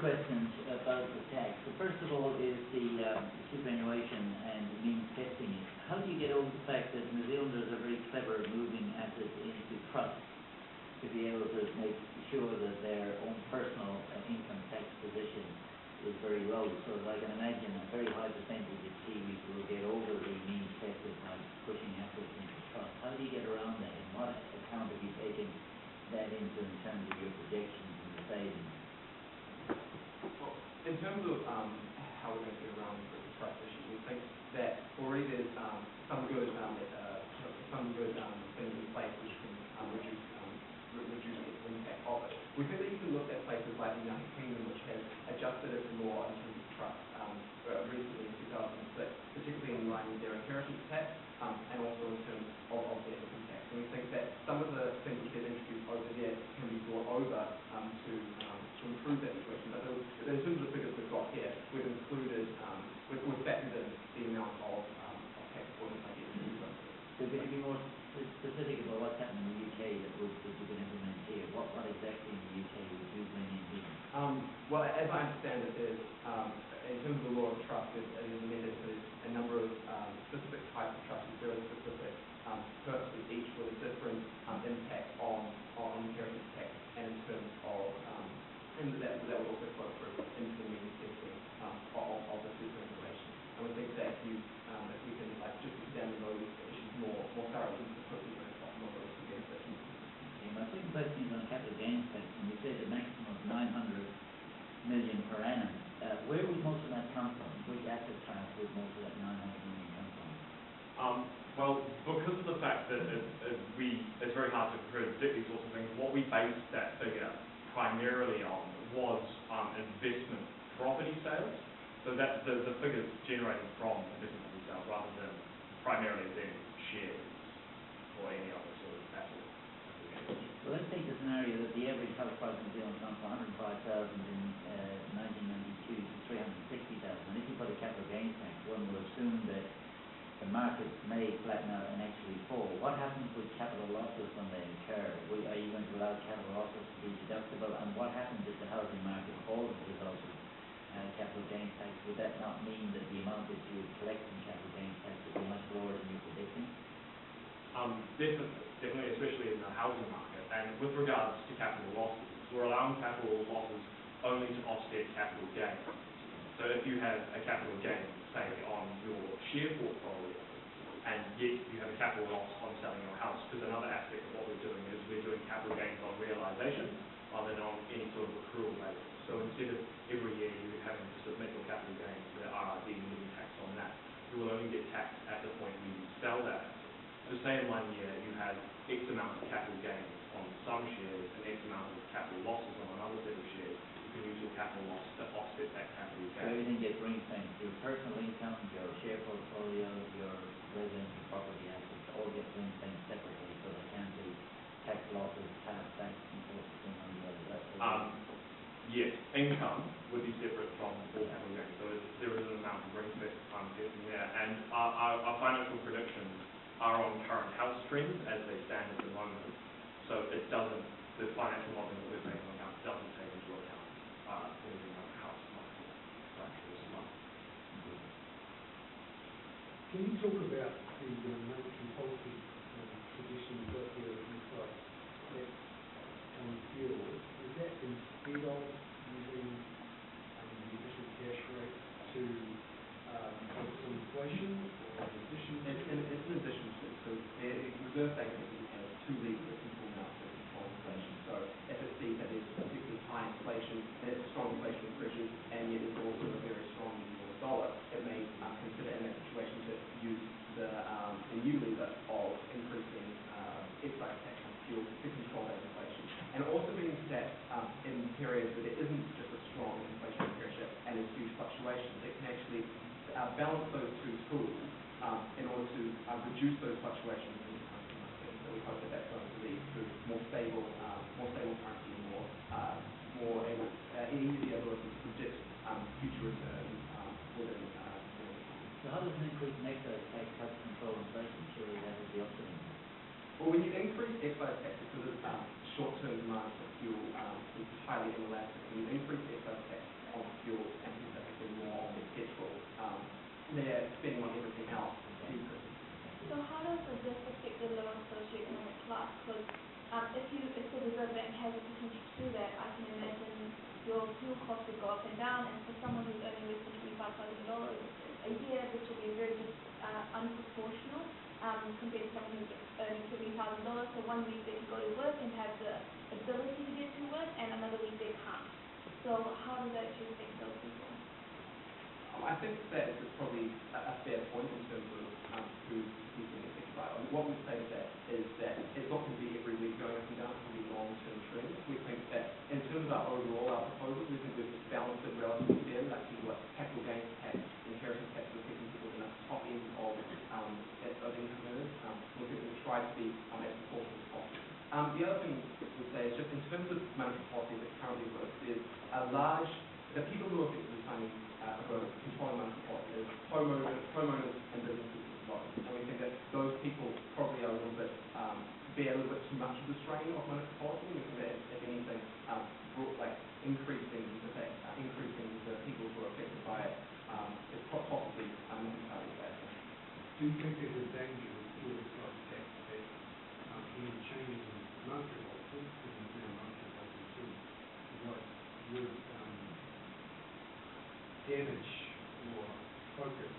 questions about the tax. The first of all is the superannuation and means testing it. How do you get over the fact that New Zealanders are very clever at moving assets into trust to be able to make sure that their own personal income tax position is very low? So as I can imagine, a very high percentage of Kiwis will get over the means tested by pushing assets into trust. How do you get around that, and what account have you taken that into in terms of your projections and the savings? Well, in terms of how we're going to get around the trust issue, we think that already there's some good things in place which can reduce the impact of it. We think that you can look at places like the United Kingdom, which has adjusted its law in terms of trust recently in 2006, particularly in line with their inheritance tax and also in terms of their income tax. And we think that some of the things which they've introduced over there can be brought over to improve that situation. But in terms of the figures we've got here, we've included, we've factored in the amount of tax avoidance, I guess. So can you be more specific about what's happening in the UK that you can implement here? What exactly in the UK would you bring in here? Well, as I understand it, there's, in terms of the law of trust, there's a number of specific types of trusts with very specific purposes, each with a different impact on inheritance tax, and in terms of, and that will also flow through into the means testing of the superannuation. And we think that if we can just examine those issues more thoroughly, we can hopefully bring some of those together. My second question is on capital gains tax, and you said a maximum of 900 million per annum. Where would most of that come from? Which asset class would most of that 900 million come from? Well, because of the fact that it's very hard to predict these sorts of things, what we based that figure primarily on was investment property sales. So that the figures generated from investment property sales rather than primarily being shares or any other sort of asset. So let's take the scenario that the average house price in New Zealand comes from 105,000 in 1992 to 360,000. And if you put a capital gains tax, one will assume that the markets may flatten out and actually fall. What happens with capital losses when they occur? Are you going to allow capital losses to be deductible? And what happens if the housing market falls as a result of capital gains tax? Would that not mean that the amount that you would collect from capital gains tax would be much lower than you're predicting? Definitely, especially in the housing market. And with regards to capital losses, we're allowing capital losses only to offset capital gains. So if you have a capital gain, say, on your share portfolio, and yet you have a capital loss on selling your house, because another aspect of what we're doing is we're doing capital gains on realisation rather than on any sort of accrual basis. So instead of every year you having to submit your capital gains to the RRD and getting taxed on that, you will only get taxed at the point when you sell that. So say in 1 year you have X amount of capital gains on some shares and X amount of capital losses on another set of shares, you can use your capital loss to offset that capital gain. So everything gets ring-fenced. Your personal income, your share portfolio, your residential property assets all get ring-fenced separately, so there can be tax losses, tax and forth between one another. Yes, income would be separate from all capital gains. So there is an amount of ring-fence testing there, and our financial predictions are on current house trends as they stand at the moment. So it doesn't, the financial modelling that we're taking into account doesn't take into account anything like house market fractures as well. Can you talk about the monetary policy tradition you've got here at New South Wales on fuel? Is that instead of using the additional cash rate to focus on inflation, or in addition to? It's in addition to, so the Reserve Bank has two levers that can pull out to control inflation. So if it sees that there's particularly high inflation and it's strong inflation pressures, and yet there's also a very strong US dollar, it may consider in that situation to use the new lever of increasing excise tax on fuel to control that inflation. And it also means that in periods where there isn't just a strong inflationary pressure and there's huge fluctuations, it can actually balance those two tools in order to reduce those fluctuations in the currency market. So we hope that that's going to lead to more stable currency, more able, easier ability to predict future returns within the So how does an increase in excise tax help control inflation? Surely that is the opposite. Well, when you increase excise tax because of short-term demand for fuel is highly inelastic. When you increase excise tax on fuel and specifically more on petrol, their spending on everything else decreases. So how does this affect the lower socioeconomic class? Because if the Reserve Bank has a potential to do that, I can imagine your fuel costs would go up and down, and for someone who's earning less than $25,000 a year, this will be very unproportional compared to someone who's earning $70,000. So one week they can go to work and have the ability to get to work, and another week they can't. So how does that actually affect those people? I think that is probably a fair point in terms of who's being affected by it. What we say to that is that it's not going to be every week going up and down, it's going to be long-term trends. We think that in terms of our proposals, we think we've balanced it relatively fairly, like people like capital gains tax, inheritance tax, we're taking people in the top end of income earners. We're going to try to be as proportional as possible. The other thing we say is just in terms of monetary policy that currently works, there's the people who are effectively funding controlling monetary policy is homeowners and businesses as well. And we think that those people probably are a little bit, bear a little bit too much of the strain of monetary policy. We think that if anything, increasing the people who are affected by it is possibly not entirely bad. Do you think there's a danger with fuel excise tax that any changes in monetary policy, monetary policy too, would damage or focus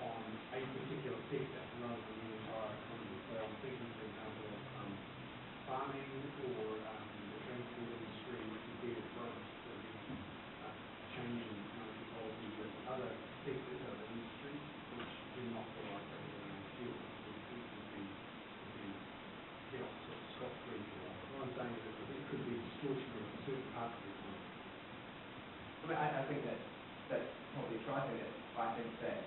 on a particular sector rather than the entire economy? So I'm thinking, for example, of farming or the transport industry would be exposed to changing monetary policy with other sectors, other industries, which do not rely heavily on fuel. Would be scot-free for that. What I'm saying is that it could be distortionary in certain parts of the economy. I think that's probably true. I think that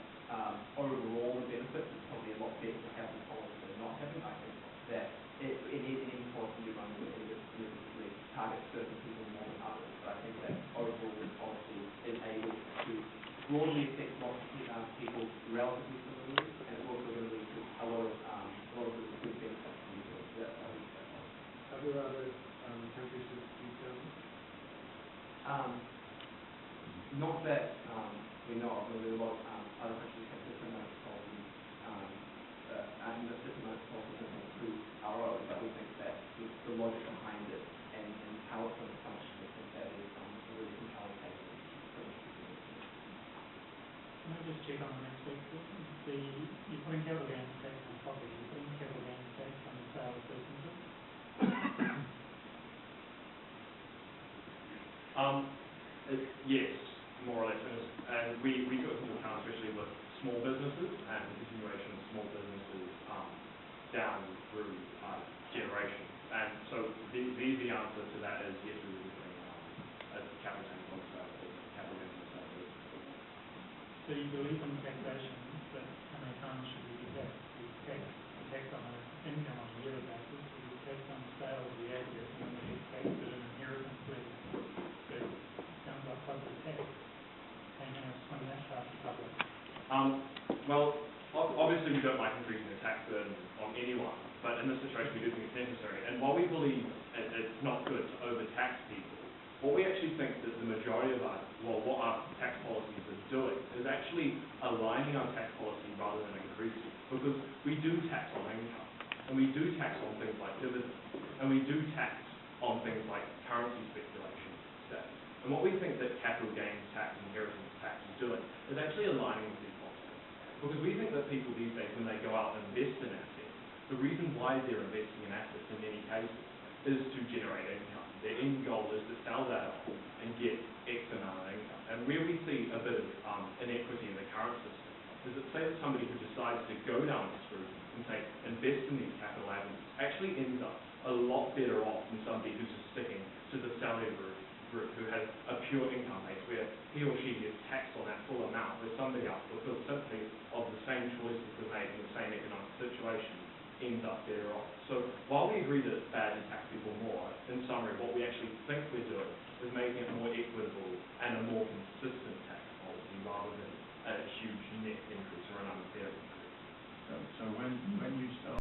overall the benefits is probably a lot better to have the policy than not having. I think that any policy you run will inevitably target certain people more than others. But I think that overall the policy is able to broadly affect lots of people relatively similarly, and it's also going to lead to a lot of good benefits from the policy. So that's how we say that. Are there other countries that you've done? Not that we know of. There are a lot of other countries that have different monetary policies, and different monetary policies to our own, but we think that the logic behind it and how it's going to function, we think that is a really compelling case. Can I just check on the next week? You're putting capital gains tax on property, you're putting capital gains tax on the sale of businesses? Yes, more or less. And we took into account, especially with small businesses and the continuation of small businesses down through generations. And so the easy answer to that is yes, we will be putting a capital gains on sale of businesses. So you believe in taxation, but how many times should we do that? We tax on an income on a yearly basis, we tax on the sale of the asset, and then we tax it in inheritance with. So it sounds like quite a bit of tax. Can you explain that part? Well, obviously we don't like increasing the tax burden on anyone, but in this situation we do think it's necessary. And while we believe it's not good to overtax people, what we actually think that the majority of what our tax policies are doing is actually aligning our tax policy rather than increasing. Because we do tax on income, and we do tax on things like dividends, and we do tax on things like currency speculation today. And what we think that capital gains tax and inheritance tax is doing is actually aligning with these policies. Because we think that people these days, when they go out and invest in assets, the reason why they're investing in assets in many cases is to generate income. Their end goal is to sell that off and get X amount of income. And where we see a bit of inequity in the current system is that say that somebody who decides to go down this route and say invest in these capital avenues actually ends up a lot better off than somebody who's just sticking to the selling route who has a pure income base where he or she gets taxed on that full amount, where somebody else, because simply of the same choices they made in the same economic situation, ends up better off. So while we agree that it's bad to tax people more, in summary, what we actually think we're doing is making it more equitable and a more consistent tax policy rather than a huge net increase or an unfair increase. So when you start